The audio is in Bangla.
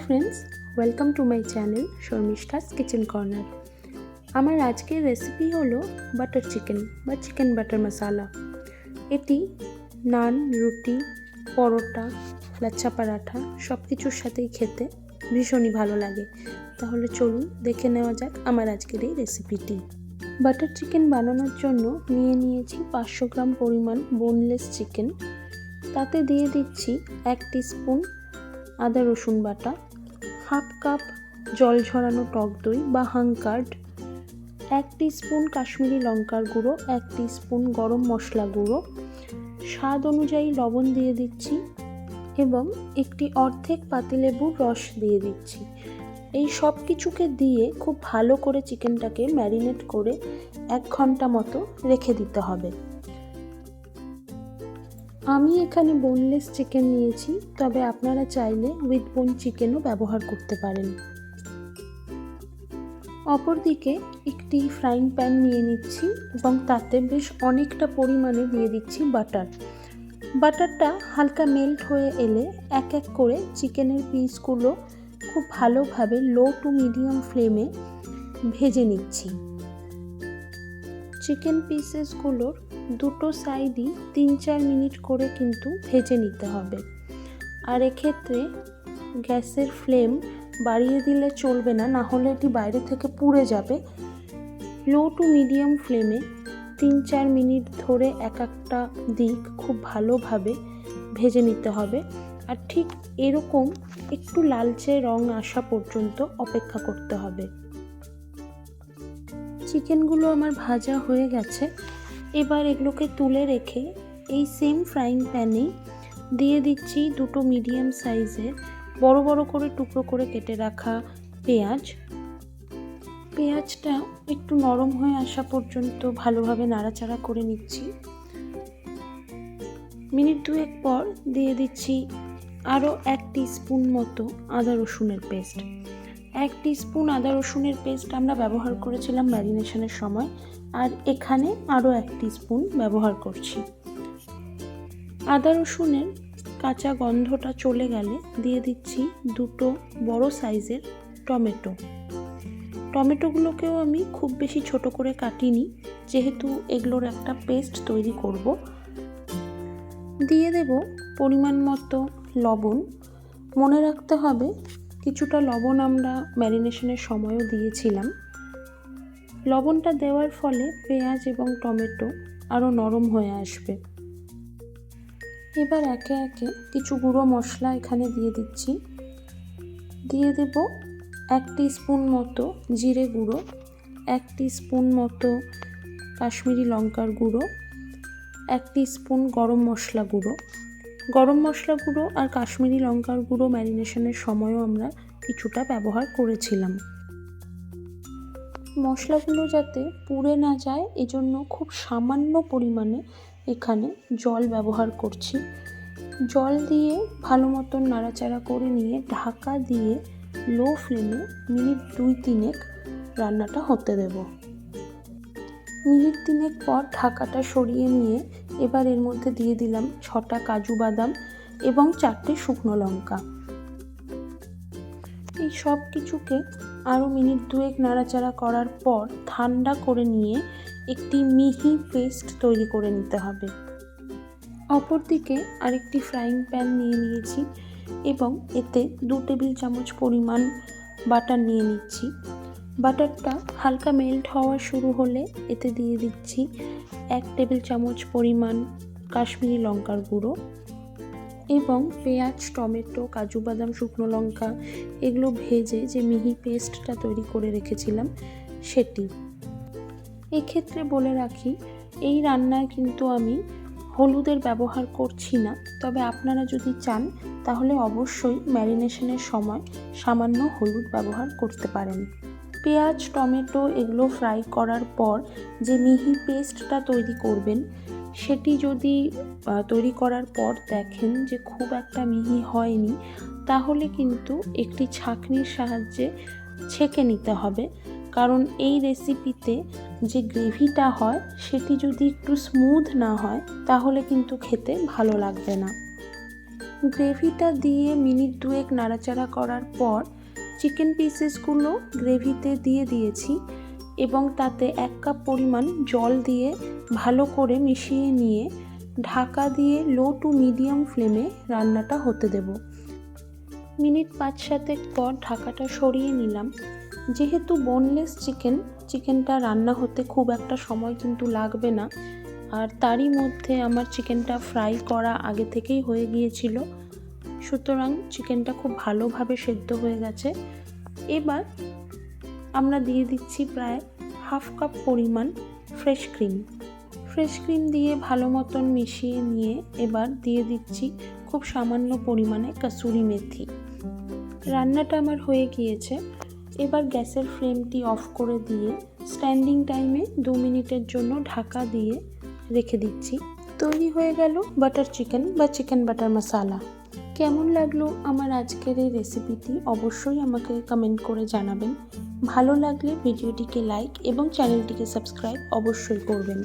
Friends, welcome to my channel Sharmistha's kitchen corner. আমার আজকের রেসিপি হলো বাটার চিকেন বা চিকেন বাটার মশালা। এটি নান, রুটি, পরোটা, লাচ্ছা পরাঠা সব কিছুর সাথেই খেতে ভীষণই ভালো লাগে। তাহলে চলুন দেখে নেওয়া যাক আমার আজকের এই রেসিপিটি। বাটার চিকেন বানানোর জন্য নিয়েছি 500 গ্রাম পরিমাণ বোনলেস চিকেন। তাতে দিয়ে দিচ্ছি 1 টিস্পুন আদা রসুন বাটা, হাফ কাপ জল ঝরানো টক দই বা হাঙ্কার্ড, 1 টিস্পুন কাশ্মীরি লঙ্কার গুঁড়ো, 1 টিস্পুন গরম মশলা গুঁড়ো, স্বাদ অনুযায়ী লবণ দিয়ে দিচ্ছি এবং একটি অর্ধেক পাতিলেবুর রস দিয়ে দিচ্ছি। এই সব কিছুকে দিয়ে খুব ভালো করে চিকেনটাকে ম্যারিনেট করে 1 ঘন্টা মতো রেখে দিতে হবে। আমি এখানে বোনলেস চিকেন নিয়েছি, তবে আপনারা চাইলে উইথ বোন চিকেনও ব্যবহার করতে পারেন। অপরদিকে একটি ফ্রাইং প্যান নিয়ে নিচ্ছি এবং তাতে বেশ অনেকটা পরিমাণে দিয়ে দিচ্ছি বাটার। বাটারটা হালকা মেল্ট হয়ে এলে এক এক করে চিকেনের পিসগুলো খুব ভালোভাবে লো টু মিডিয়াম ফ্লেমে ভেজে নিচ্ছি। চিকেন পিসেসগুলোর দুটো সাইডই 3-4 মিনিট করে কিন্তু ভেজে নিতে হবে। আর এক্ষেত্রে গ্যাসের ফ্লেম বাড়িয়ে দিলে চলবে না, না হলে এটি বাইরে থেকে পুড়ে যাবে। লো টু মিডিয়াম ফ্লেমে 3-4 মিনিট ধরে এক একটা দিক খুব ভালোভাবে ভেজে নিতে হবে। আর ঠিক এরকম একটু লালচে রং আসা পর্যন্ত অপেক্ষা করতে হবে। চিকেনগুলো আমার ভাজা হয়ে গেছে। এবার এগুলোকে তুলে রেখে এই সেম ফ্রাইং প্যানেই দিয়ে দিচ্ছি দুটো মিডিয়াম সাইজের বড় বড় করে টুকরো করে কেটে রাখা পেঁয়াজ। পেঁয়াজটা একটু নরম হয়ে আসা পর্যন্ত ভালোভাবে নাড়াচাড়া করে নিচ্ছি। মিনিট 2 পর দিয়ে দিচ্ছি আরও 1 টিস্পুন মতো আদা রসুনের পেস্ট। 1 টিস্পুন আদা রসুনের পেস্ট আমরা ব্যবহার করেছিলাম ম্যারিনেশনের সময়, আর এখানে আরও 1 টিস্পুন ব্যবহার করছি। আদা রসুনের কাঁচা গন্ধটা চলে গেলে দিয়ে দিচ্ছি দুটো বড় সাইজের টমেটো। টমেটোগুলোকেও আমি খুব বেশি ছোট করে কাটিনি, যেহেতু এগুলোর একটা পেস্ট তৈরি করব। দিয়ে দেব পরিমাণ মতো লবণ। মনে রাখতে হবে কিছুটা লবণ আমরা ম্যারিনেশনের সময়ও দিয়েছিলাম। লবণটা দেওয়ার ফলে পেঁয়াজ এবং টমেটো আরও নরম হয়ে আসবে। এবার একে একে কিছু গুঁড়ো মশলা এখানে দিয়ে দিচ্ছি। দিয়ে দেব 1 টিস্পুন মতো জিরে গুঁড়ো, 1 টিস্পুন মতো কাশ্মীরি লঙ্কার গুঁড়ো, 1 টিস্পুন গরম মশলা গুঁড়ো। গরম মশলা গুঁড়ো আর কাশ্মীরি লঙ্কার গুঁড়ো ম্যারিনেশনের সময়ও আমরা কিছুটা ব্যবহার করেছিলাম। মশলাগুলো যাতে পুড়ে না যায় এজন্য খুব সামান্য পরিমাণে এখানে জল ব্যবহার করছি। জল দিয়ে ভালো মতন নাড়াচাড়া করে নিয়ে ঢাকা দিয়ে লো ফ্লেমে মিনিট 2-3 রান্নাটা হতে দেব। মিনিট 3 পর ঢাকাটা সরিয়ে নিয়ে এবার এর মধ্যে দিয়ে দিলাম 6টা কাজু বাদাম এবং 4টে শুকনো লঙ্কা। এই সব কিছুকে আরও মিনিট 2 নাড়াচাড়া করার পর ঠান্ডা করে নিয়ে একটি মিহি পেস্ট তৈরি করে নিতে হবে। অপরদিকে আরেকটি ফ্রাইং প্যান নিয়ে নিয়েছি এবং এতে 2 টেবিল চামচ পরিমাণ বাটার নিয়ে নিচ্ছি। বাটারটা হালকা মেল্ট হওয়া শুরু হলে এতে দিয়ে দিচ্ছি 1 টেবিল চামচ পরিমাণ কাশ্মীরি লঙ্কার গুঁড়ো এবং পেঁয়াজ, টমেটো, কাজু বাদাম, শুকনো লঙ্কা এগুলো ভেজে যে মিহি পেস্টটা তৈরি করে রেখেছিলাম সেটি। এক্ষেত্রে বলে রাখি, এই রান্নায় কিন্তু আমি হলুদের ব্যবহার করছি না, তবে আপনারা যদি চান তাহলে অবশ্যই ম্যারিনেশনের সময় সামান্য হলুদ ব্যবহার করতে পারেন। পেঁয়াজ, টমেটো এগুলো ফ্রাই করার পর যে মিহি পেস্টটা তৈরি করবেন সেটি যদি তৈরি করার পর দেখেন যে খুব একটা মিহি হয়নি, তাহলে কিন্তু একটি ছাঁকনির সাহায্যে ছেঁকে নিতে হবে। কারণ এই রেসিপিতে যে গ্রেভিটা হয় সেটি যদি একটু স্মুথ না হয় তাহলে কিন্তু খেতে ভালো লাগবে না। গ্রেভিটা দিয়ে মিনিট 2 নাড়াচাড়া করার পর চিকেন পিসেসগুলো গ্রেভিতে দিয়ে দিয়েছি এবং তাতে 1 কাপ পরিমাণ জল দিয়ে ভালো করে মিশিয়ে নিয়ে ঢাকা দিয়ে লো টু মিডিয়াম ফ্লেমে রান্নাটা হতে দেব। মিনিট 5-7 পর ঢাকাটা সরিয়ে নিলাম। যেহেতু বোনলেস চিকেনটা রান্না হতে খুব একটা সময় কিন্তু লাগবে না, আর তারই মধ্যে আমার চিকেনটা ফ্রাই করা আগে থেকেই হয়ে গিয়েছিল, সুতরাং চিকেনটা খুব ভালোভাবে সেদ্ধ হয়ে গেছে। এবার আমরা দিয়ে দিচ্ছি প্রায় 1/2 কাপ পরিমাণ ফ্রেশ ক্রিম দিয়ে ভালো মতন মিশিয়ে নিয়ে এবার দিয়ে দিচ্ছি খুব সামান্য পরিমাণে কাসুরি মেথি। রান্নাটা আমার হয়ে গিয়েছে। এবার গ্যাসের ফ্লেমটি অফ করে দিয়ে স্ট্যান্ডিং টাইমে 2 মিনিটের জন্য ঢাকা দিয়ে রেখে দিচ্ছি। তৈরি হয়ে গেল বাটার চিকেন বা চিকেন বাটার মশালা। কেমন লাগলো আমার আজকের এই রেসিপিটি অবশ্যই আমাকে কমেন্ট করে জানাবেন। ভালো লাগলে ভিডিওটিকে লাইক এবং চ্যানেলটিকে সাবস্ক্রাইব অবশ্যই করবেন।